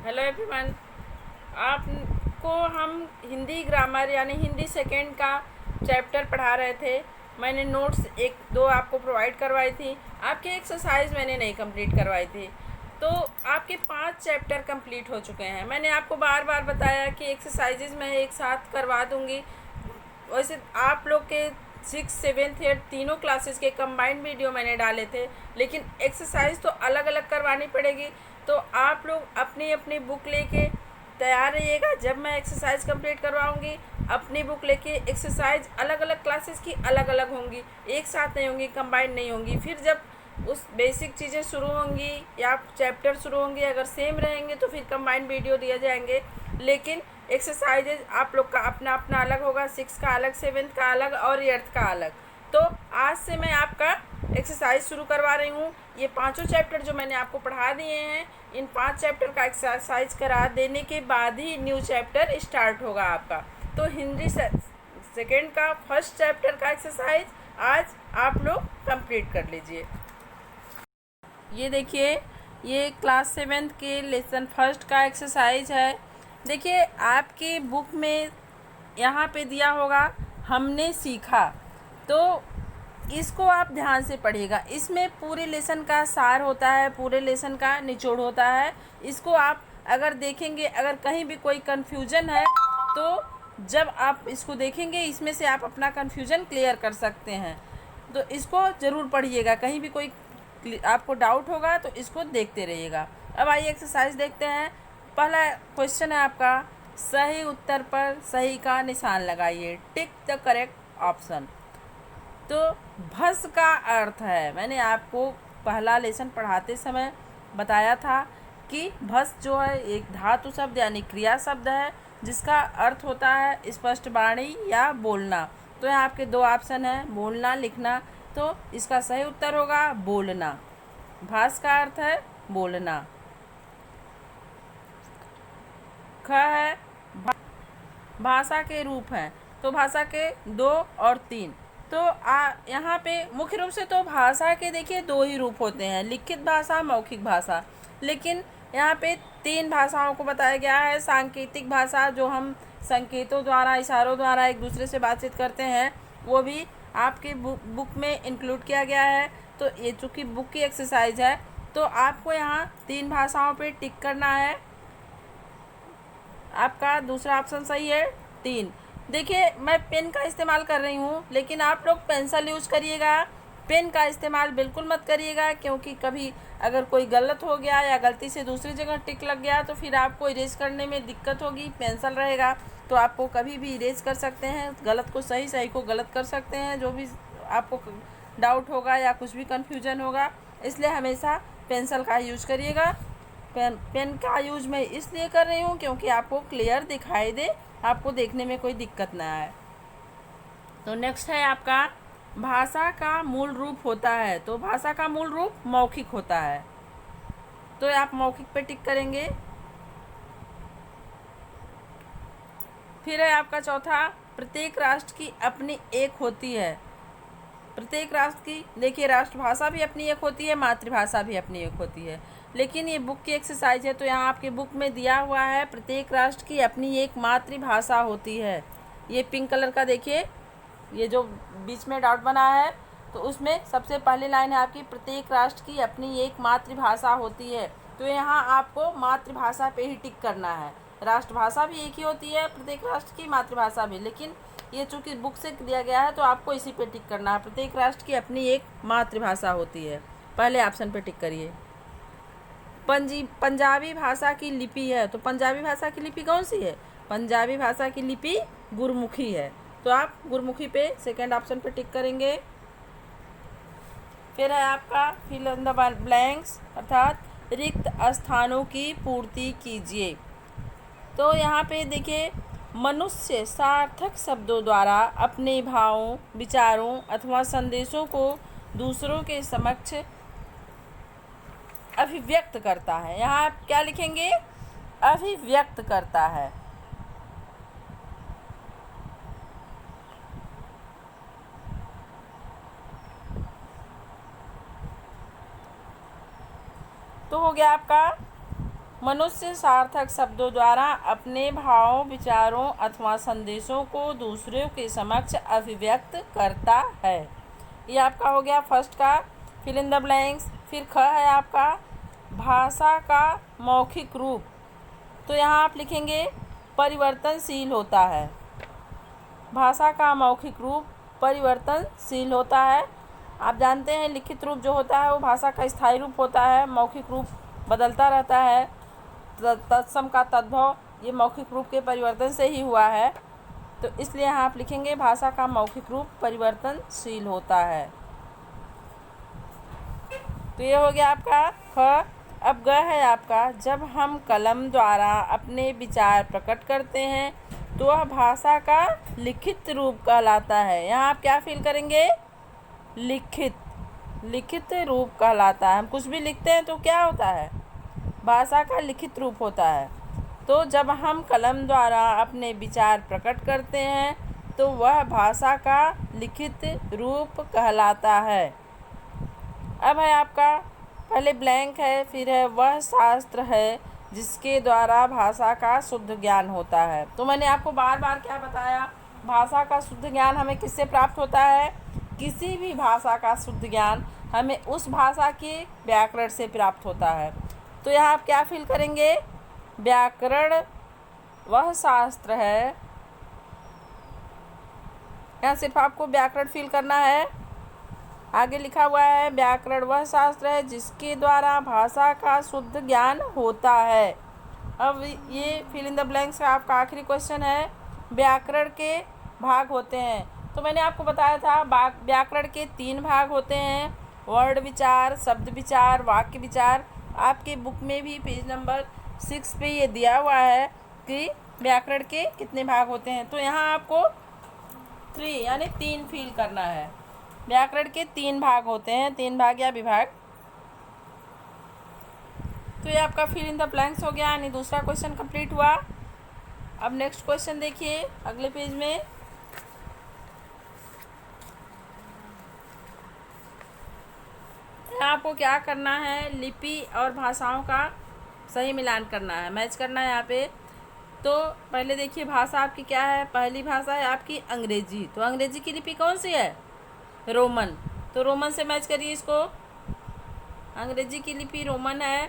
Hello everyone. आपको हम Hindi grammar यानी हिंदी सेकेंड का चैप्टर पढ़ा रहे थे। मैंने नोट्स एक दो आपको प्रोवाइड करवाई थी। आपकी एक्सरसाइज मैंने नहीं कंप्लीट करवाई थी। तो आपके 5 चैप्टर कंप्लीट हो चुके हैं। मैंने आपको बार बार बताया कि एक्सरसाइजेज मैं एक साथ करवा दूंगी। वैसे आप लोग के 6, 7, 8 तीनों क्लासेस के कंबाइंड वीडियो मैंने डाले थे, लेकिन एक्सरसाइज तो अलग अलग करवानी पड़ेगी। तो आप लोग अपनी अपनी बुक लेके तैयार रहिएगा। जब मैं एक्सरसाइज कंप्लीट करवाऊंगी, अपनी बुक लेके एक्सरसाइज अलग अलग क्लासेस की अलग अलग होंगी, एक साथ नहीं होंगी, कंबाइंड नहीं होंगी। फिर जब उस बेसिक चीज़ें शुरू होंगी या चैप्टर शुरू होंगे, अगर सेम रहेंगे तो फिर कंबाइंड वीडियो दिए जाएंगे। लेकिन एक्सरसाइजेज आप लोग का अपना अपना अलग होगा, 6 का अलग, 7 का अलग और 8 का अलग। तो आज से मैं आपका एक्सरसाइज शुरू करवा रही हूँ। ये 5 चैप्टर जो मैंने आपको पढ़ा दिए हैं, इन 5 चैप्टर का एक्सरसाइज करा देने के बाद ही न्यू चैप्टर स्टार्ट होगा आपका। तो हिंदी सेकेंड का फर्स्ट चैप्टर का एक्सरसाइज आज आप लोग कंप्लीट कर लीजिए। ये देखिए, ये क्लास 7 के लेसन फर्स्ट का एक्सरसाइज है। देखिए आपकी बुक में यहाँ पे दिया होगा हमने सीखा, तो इसको आप ध्यान से पढ़िएगा। इसमें पूरे लेसन का सार होता है, पूरे लेसन का निचोड़ होता है। इसको आप अगर देखेंगे, अगर कहीं भी कोई कन्फ्यूजन है तो जब आप इसको देखेंगे, इसमें से आप अपना कन्फ्यूजन क्लियर कर सकते हैं। तो इसको ज़रूर पढ़िएगा। कहीं भी कोई आपको डाउट होगा तो इसको देखते रहिएगा। अब आइए एक्सरसाइज देखते हैं। पहला क्वेश्चन है आपका, सही उत्तर पर सही का निशान लगाइए, टिक द करेक्ट ऑप्शन। तो भस का अर्थ है, मैंने आपको पहला लेसन पढ़ाते समय बताया था कि भस जो है एक धातु शब्द यानी क्रिया शब्द है, जिसका अर्थ होता है स्पष्ट वाणी या बोलना। तो यहाँ आपके 2 ऑप्शन है, बोलना, लिखना। तो इसका सही उत्तर होगा बोलना। भास का अर्थ है बोलना। ख है भाषा के रूप हैं, तो भाषा के 2 और 3। तो यहाँ पे मुख्य रूप से तो भाषा के देखिए 2 ही रूप होते हैं, लिखित भाषा, मौखिक भाषा। लेकिन यहाँ पे 3 भाषाओं को बताया गया है। सांकेतिक भाषा, जो हम संकेतों द्वारा, इशारों द्वारा एक दूसरे से बातचीत करते हैं, वो भी आपके बुक में इंक्लूड किया गया है। तो ये चूँकि बुक की एक्सरसाइज है, तो आपको यहाँ 3 भाषाओं पे टिक करना है। आपका दूसरा ऑप्शन सही है, 3। देखिए मैं पेन का इस्तेमाल कर रही हूँ, लेकिन आप लोग पेंसिल यूज़ करिएगा। पेन का इस्तेमाल बिल्कुल मत करिएगा, क्योंकि कभी अगर कोई गलत हो गया या गलती से दूसरी जगह टिक लग गया तो फिर आपको इरेज करने में दिक्कत होगी। पेंसिल रहेगा तो आपको कभी भी इरेज कर सकते हैं, गलत को सही, सही को गलत कर सकते हैं। जो भी आपको डाउट होगा या कुछ भी कन्फ्यूजन होगा, इसलिए हमेशा पेंसिल का यूज करिएगा। पेन का यूज मैं इसलिए कर रही हूँ क्योंकि आपको क्लियर दिखाई दे, आपको देखने में कोई दिक्कत ना आए। तो नेक्स्ट है आपका, भाषा का मूल रूप होता है। तो भाषा का मूल रूप मौखिक होता है, तो आप मौखिक पे टिक करेंगे। फिर है आपका चौथा, प्रत्येक राष्ट्र की अपनी एक होती है। प्रत्येक राष्ट्र की, देखिए राष्ट्रभाषा भी अपनी एक होती है, मातृभाषा भी अपनी एक होती है। लेकिन ये बुक की एक्सरसाइज है, तो यहाँ आपके बुक में दिया हुआ है प्रत्येक राष्ट्र की अपनी एक मातृभाषा होती है। ये पिंक कलर का देखिए, ये जो बीच में डॉट बना है, तो उसमें सबसे पहली लाइन है आपकी, प्रत्येक राष्ट्र की अपनी एक मातृभाषा होती है। तो यहाँ आपको मातृभाषा पे ही टिक करना है। राष्ट्रभाषा भी एक ही होती है, प्रत्येक राष्ट्र की मातृभाषा भी, लेकिन ये चूँकि बुक से दिया गया है तो आपको इसी पे टिक करना है। प्रत्येक राष्ट्र की अपनी एक मातृभाषा होती है, पहले ऑप्शन पे टिक करिए। पंजाबी भाषा की लिपि है। तो पंजाबी भाषा की लिपि कौन सी है? पंजाबी भाषा की लिपि गुरमुखी है, तो आप गुरमुखी पे सेकंड ऑप्शन पे टिक करेंगे। फिर है आपका फिल इन द ब्लैंक्स, अर्थात रिक्त स्थानों की पूर्ति कीजिए। तो यहाँ पे देखिए, मनुष्य सार्थक शब्दों द्वारा अपने भावों, विचारों अथवा संदेशों को दूसरों के समक्ष अभिव्यक्त करता है। यहाँ आप क्या लिखेंगे? अभिव्यक्त करता है। तो हो गया आपका मनुष्य सार्थक शब्दों द्वारा अपने भावों, विचारों अथवा संदेशों को दूसरों के समक्ष अभिव्यक्त करता है। ये आपका हो गया फर्स्ट का फिल इन द ब्लैंक्स। फिर ख है आपका भाषा का मौखिक रूप। तो यहाँ आप लिखेंगे परिवर्तनशील होता है। भाषा का मौखिक रूप परिवर्तनशील होता है। आप जानते हैं लिखित रूप जो होता है वो भाषा का स्थायी रूप होता है, मौखिक रूप बदलता रहता है। तत्सम का तद्भव ये मौखिक रूप के परिवर्तन से ही हुआ है, तो इसलिए यहाँ आप लिखेंगे भाषा का मौखिक रूप परिवर्तनशील होता है। तो ये हो गया आपका ख। अब ग है आपका जब हम कलम द्वारा अपने विचार प्रकट करते हैं तो वह भाषा का लिखित रूप कहलाता है। यहाँ आप क्या फील करेंगे? लिखित रूप कहलाता है। हम कुछ भी लिखते हैं तो क्या होता है? भाषा का लिखित रूप होता है। तो जब हम कलम द्वारा अपने विचार प्रकट करते हैं तो वह भाषा का लिखित रूप कहलाता है। अब है आपका पहले ब्लैंक है, फिर है वह शास्त्र है जिसके द्वारा भाषा का शुद्ध ज्ञान होता है। तो मैंने आपको बार बार क्या बताया, भाषा का शुद्ध ज्ञान हमें किससे प्राप्त होता है? किसी भी भाषा का शुद्ध ज्ञान हमें उस भाषा के व्याकरण से प्राप्त होता है। तो यहाँ आप क्या फील करेंगे? व्याकरण वह शास्त्र है, यहाँ सिर्फ आपको व्याकरण फील करना है। आगे लिखा हुआ है व्याकरण वह शास्त्र है जिसके द्वारा भाषा का शुद्ध ज्ञान होता है। अब ये फिल इन द ब्लैंक्स का आपका आखिरी क्वेश्चन है। व्याकरण के भाग होते हैं। तो मैंने आपको बताया था व्याकरण के 3 भाग होते हैं, वर्ण विचार, शब्द विचार, वाक्य विचार। आपके बुक में भी पेज नंबर 6 पे ये दिया हुआ है कि व्याकरण के कितने भाग होते हैं। तो यहाँ आपको 3 यानी 3 फील करना है। व्याकरण के 3 भाग होते हैं, 3 भाग या विभाग। तो ये आपका फिल इन द ब्लैंक्स हो गया, यानी दूसरा क्वेश्चन कंप्लीट हुआ। अब नेक्स्ट क्वेश्चन देखिए अगले पेज में। आपको क्या करना है? लिपि और भाषाओं का सही मिलान करना है, मैच करना है यहाँ पे। तो पहले देखिए भाषा आपकी क्या है? पहली भाषा है आपकी अंग्रेजी। तो अंग्रेजी की लिपि कौन सी है? रोमन। तो रोमन से मैच करिए इसको। अंग्रेजी की लिपि रोमन है।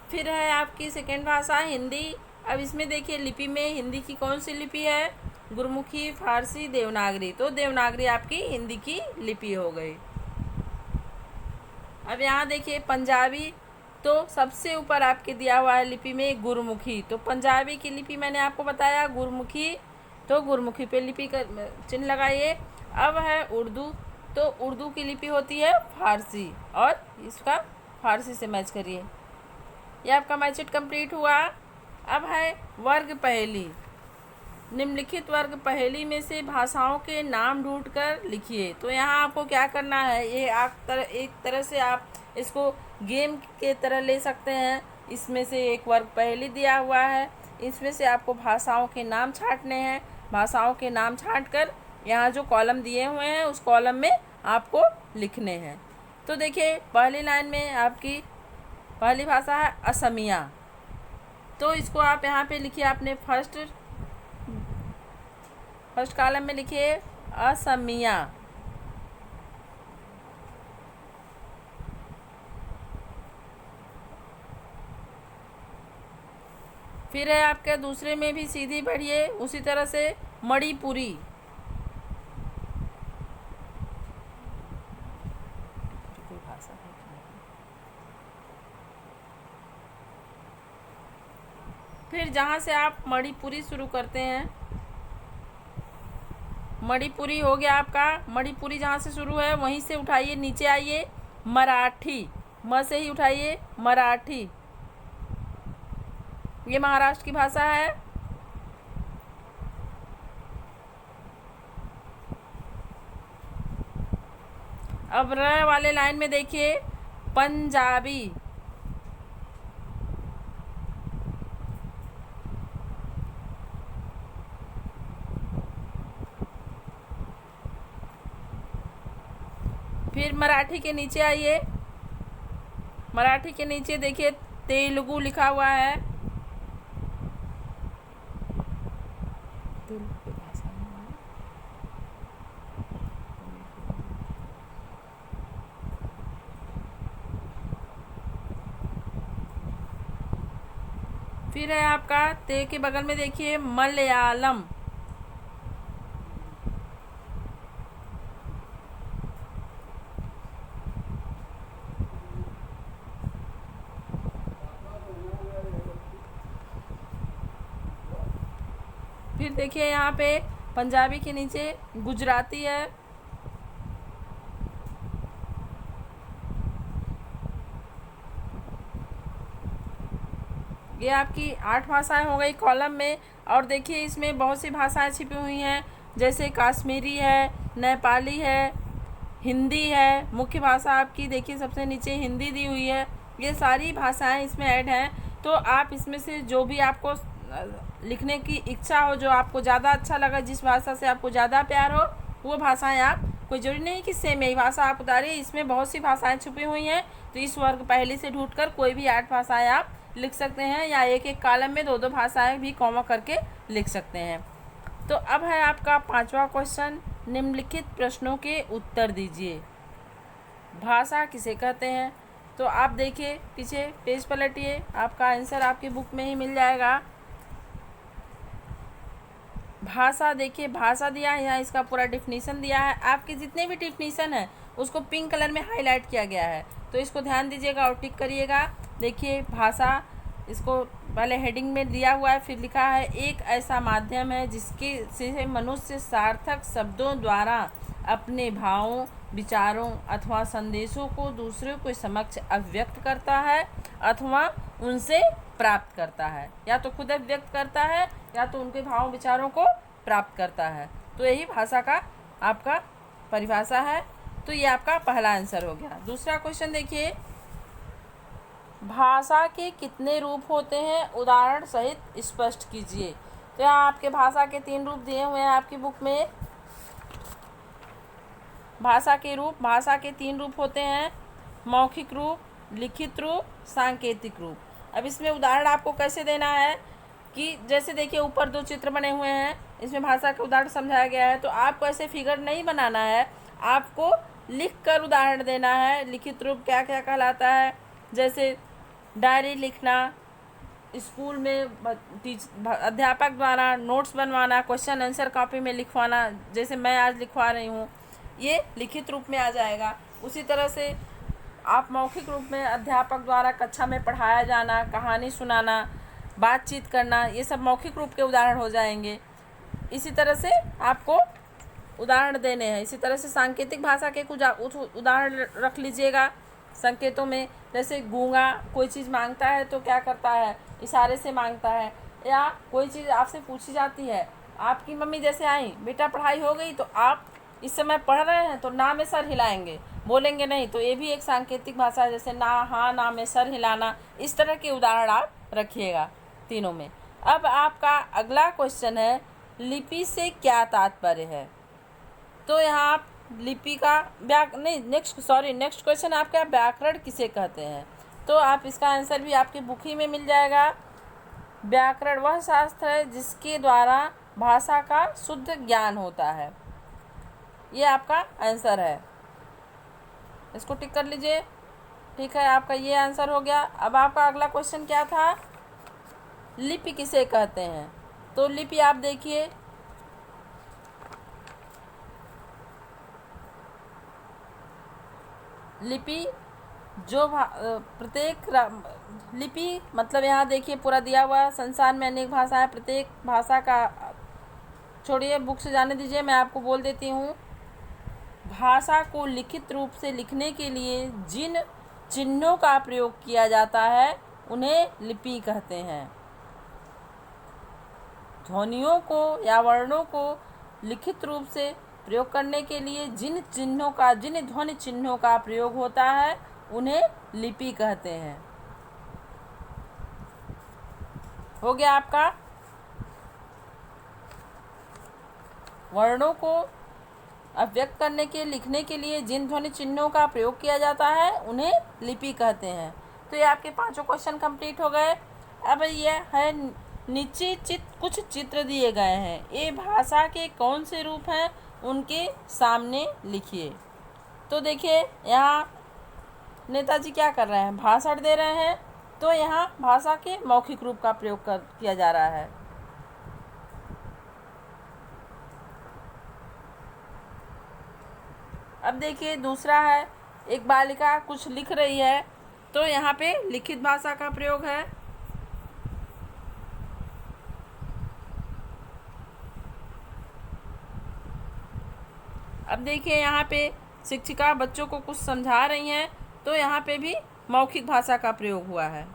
फिर है आपकी सेकेंड भाषा हिंदी। अब इसमें देखिए लिपि में हिंदी की कौन सी लिपि है? गुरमुखी, फारसी, देवनागरी। तो देवनागरी आपकी हिंदी की लिपि हो गई। अब यहाँ देखिए पंजाबी, तो सबसे ऊपर आपके दिया हुआ है लिपि में गुरमुखी। तो पंजाबी की लिपि मैंने आपको बताया गुरमुखी, तो गुरमुखी पे लिपि का चिन्ह लगाइए। अब है उर्दू, तो उर्दू की लिपि होती है फारसी, और इसका फारसी से मैच करिए। यह आपका मैच कंप्लीट हुआ। अब है वर्ग पहेली। निम्नलिखित वर्ग पहेली में से भाषाओं के नाम ढूंढकर लिखिए। तो यहाँ आपको क्या करना है? ये एक तरह से आप इसको गेम के तरह ले सकते हैं। इसमें से एक वर्ग पहेली दिया हुआ है, इसमें से आपको भाषाओं के नाम छांटने हैं। भाषाओं के नाम छांटकर यहाँ जो कॉलम दिए हुए हैं उस कॉलम में आपको लिखने हैं। तो देखिए पहली लाइन में आपकी पहली भाषा है असमिया। तो इसको आप यहाँ पे लिखिए, अपने फर्स्ट कॉलम में लिखिए असमिया। फिर है आपके दूसरे में भी सीधी बढ़िए उसी तरह से मणिपुरी। फिर जहाँ से आप मणिपुरी शुरू करते हैं, मणिपुरी हो गया आपका। मणिपुरी जहाँ से शुरू है वहीं से उठाइए, नीचे आइए मराठी, म से ही उठाइए मराठी। ये महाराष्ट्र की भाषा है। अब र वाले लाइन में देखिए पंजाबी। फिर मराठी के नीचे आइए, मराठी के नीचे देखिए तेलुगु लिखा हुआ है। फिर है आपका ते के बगल में देखिए मलयालम। फिर देखिए यहाँ पे पंजाबी के नीचे गुजराती है। ये आपकी 8 भाषाएं हो गई कॉलम में। और देखिए इसमें बहुत सी भाषाएं छिपी हुई हैं, जैसे कश्मीरी है, नेपाली है, हिंदी है। मुख्य भाषा आपकी देखिए सबसे नीचे हिंदी दी हुई है। ये सारी भाषाएं इसमें ऐड हैं। तो आप इसमें से जो भी आपको लिखने की इच्छा हो, जो आपको ज़्यादा अच्छा लगा, जिस भाषा से आपको ज़्यादा प्यार हो, वो भाषाएं आप, कोई जरूरी नहीं कि सेम यही भाषा आप उतारिए, इसमें बहुत सी भाषाएं छुपी हुई हैं। तो इस वर्ग पहले से ढूंढकर कोई भी 8 भाषाएं आप लिख सकते हैं, या एक एक कॉलम में 2-2 भाषाएं भी कॉमा करके लिख सकते हैं। तो अब है आपका 5वां क्वेश्चन, निम्नलिखित प्रश्नों के उत्तर दीजिए। भाषा किसे कहते हैं? तो आप देखिए पीछे पेज पलटिए, आपका आंसर आपकी बुक में ही मिल जाएगा। भाषा देखिए, भाषा दिया है, यहाँ इसका पूरा डिफिनीसन दिया है। आपके जितने भी डिफिनीसन है उसको पिंक कलर में हाईलाइट किया गया है, तो इसको ध्यान दीजिएगा और टिक करिएगा। देखिए भाषा, इसको पहले हेडिंग में दिया हुआ है, फिर लिखा है एक ऐसा माध्यम है जिसके से मनुष्य सार्थक शब्दों द्वारा अपने भावों, विचारों अथवा संदेशों को दूसरों के समक्ष अभिव्यक्त करता है अथवा उनसे प्राप्त करता है। या तो खुद अभिव्यक्त करता है या तो उनके भावों विचारों को प्राप्त करता है। तो यही भाषा का आपका परिभाषा है। तो ये आपका पहला आंसर हो गया। दूसरा क्वेश्चन देखिए, भाषा के कितने रूप होते हैं, उदाहरण सहित स्पष्ट कीजिए। तो यहाँ आपके भाषा के 3 रूप दिए हुए हैं आपकी बुक में। भाषा के 3 रूप होते हैं, मौखिक रूप, लिखित रूप, सांकेतिक रूप। अब इसमें उदाहरण आपको कैसे देना है कि जैसे देखिए ऊपर 2 चित्र बने हुए हैं, इसमें भाषा का उदाहरण समझाया गया है। तो आपको ऐसे फिगर नहीं बनाना है, आपको लिख कर उदाहरण देना है। लिखित रूप क्या क्या कहलाता है, जैसे डायरी लिखना, स्कूल में अध्यापक द्वारा नोट्स बनवाना, क्वेश्चन आंसर कॉपी में लिखवाना, जैसे मैं आज लिखवा रही हूँ, ये लिखित रूप में आ जाएगा। उसी तरह से आप मौखिक रूप में अध्यापक द्वारा कक्षा में पढ़ाया जाना, कहानी सुनाना, बातचीत करना, ये सब मौखिक रूप के उदाहरण हो जाएंगे। इसी तरह से आपको उदाहरण देने हैं। इसी तरह से सांकेतिक भाषा के कुछ उदाहरण रख लीजिएगा। संकेतों में जैसे गूंगा कोई चीज़ मांगता है तो क्या करता है, इशारे से मांगता है। या कोई चीज़ आपसे पूछी जाती है, आपकी मम्मी जैसे आई, बेटा पढ़ाई हो गई, तो आप इस समय पढ़ रहे हैं तो ना में सर हिलाएंगे, बोलेंगे नहीं। तो ये भी एक सांकेतिक भाषा है, जैसे ना, हाँ, ना में सर हिलाना। इस तरह के उदाहरण आप रखिएगा तीनों में। अब आपका अगला क्वेश्चन है, लिपि से क्या तात्पर्य है? तो यहाँ आप लिपि का नेक्स्ट क्वेश्चन आपका व्याकरण किसे कहते हैं? तो आप इसका आंसर भी आपकी बुक ही में मिल जाएगा। व्याकरण वह शास्त्र है जिसके द्वारा भाषा का शुद्ध ज्ञान होता है। ये आपका आंसर है, इसको टिक कर लीजिए। ठीक है, आपका ये आंसर हो गया। अब आपका अगला क्वेश्चन क्या था, लिपि किसे कहते हैं? तो लिपि आप देखिए, लिपि जो प्रत्येक लिपि मतलब यहाँ देखिए पूरा दिया हुआ, संसार में अनेक भाषा है, प्रत्येक भाषा का, छोड़िए बुक से जाने दीजिए, मैं आपको बोल देती हूँ। भाषा को लिखित रूप से लिखने के लिए जिन चिन्हों का प्रयोग किया जाता है उन्हें लिपि कहते हैं। ध्वनियों को या वर्णों को लिखित रूप से प्रयोग करने के लिए जिन ध्वनि चिन्हों का प्रयोग होता है उन्हें लिपि कहते हैं। हो गया आपका। वर्णों को अभिव्यक्त करने के लिखने के लिए जिन ध्वनि चिन्हों का प्रयोग किया जाता है उन्हें लिपि कहते हैं। तो ये आपके पांचों क्वेश्चन कंप्लीट हो गए। अब ये है नीचे कुछ चित्र दिए गए हैं, ये भाषा के कौन से रूप हैं उनके सामने लिखिए। तो देखिए यहाँ नेताजी क्या कर रहे हैं, भाषण दे रहे हैं, तो यहाँ भाषा के मौखिक रूप का प्रयोग किया जा रहा है। अब देखिए दूसरा है, एक बालिका कुछ लिख रही है, तो यहाँ पे लिखित भाषा का प्रयोग है। अब देखिए यहाँ पे शिक्षिका बच्चों को कुछ समझा रही हैं, तो यहाँ पे भी मौखिक भाषा का प्रयोग हुआ है।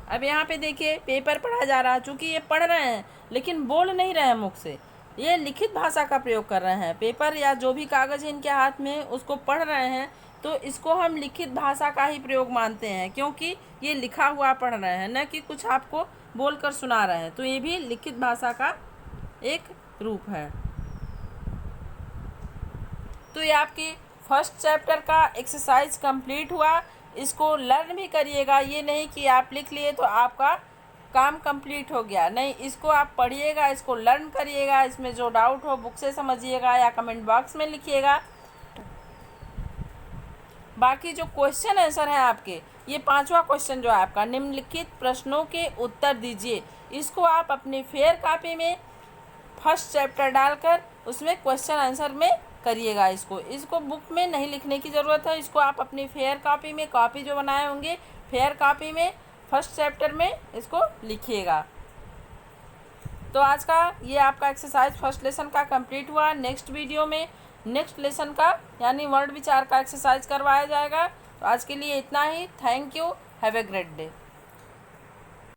अब यहाँ पे देखिए पेपर पढ़ा जा रहा है, चूँकि ये पढ़ रहे हैं लेकिन बोल नहीं रहे हैं मुख से, ये लिखित भाषा का प्रयोग कर रहे हैं। पेपर या जो भी कागज़ इनके हाथ में उसको पढ़ रहे हैं, तो इसको हम लिखित भाषा का ही प्रयोग मानते हैं, क्योंकि ये लिखा हुआ पढ़ रहे हैं, न कि कुछ आपको बोलकर सुना रहे हैं। तो ये भी लिखित भाषा का एक रूप है। तो ये आपकी फर्स्ट चैप्टर का एक्सरसाइज कंप्लीट हुआ। इसको लर्न भी करिएगा, ये नहीं कि आप लिख लिए तो आपका काम कंप्लीट हो गया, नहीं, इसको आप पढ़िएगा, इसको लर्न करिएगा। इसमें जो डाउट हो बुक से समझिएगा या कमेंट बॉक्स में लिखिएगा। बाकी जो क्वेश्चन आंसर है आपके, ये पांचवा क्वेश्चन जो है आपका, निम्नलिखित प्रश्नों के उत्तर दीजिए, इसको आप अपनी फेयर कॉपी में फर्स्ट चैप्टर डालकर उसमें क्वेश्चन आंसर में करिएगा। इसको बुक में नहीं लिखने की ज़रूरत है, इसको आप अपनी फेयर कॉपी में, कॉपी जो बनाए होंगे फेयर कॉपी में फर्स्ट चैप्टर में इसको लिखिएगा। तो आज का ये आपका एक्सरसाइज फर्स्ट लेसन का कंप्लीट हुआ। नेक्स्ट वीडियो में नेक्स्ट लेसन का यानी वर्ड विचार का एक्सरसाइज करवाया जाएगा। तो आज के लिए इतना ही। Thank you. Have a great day.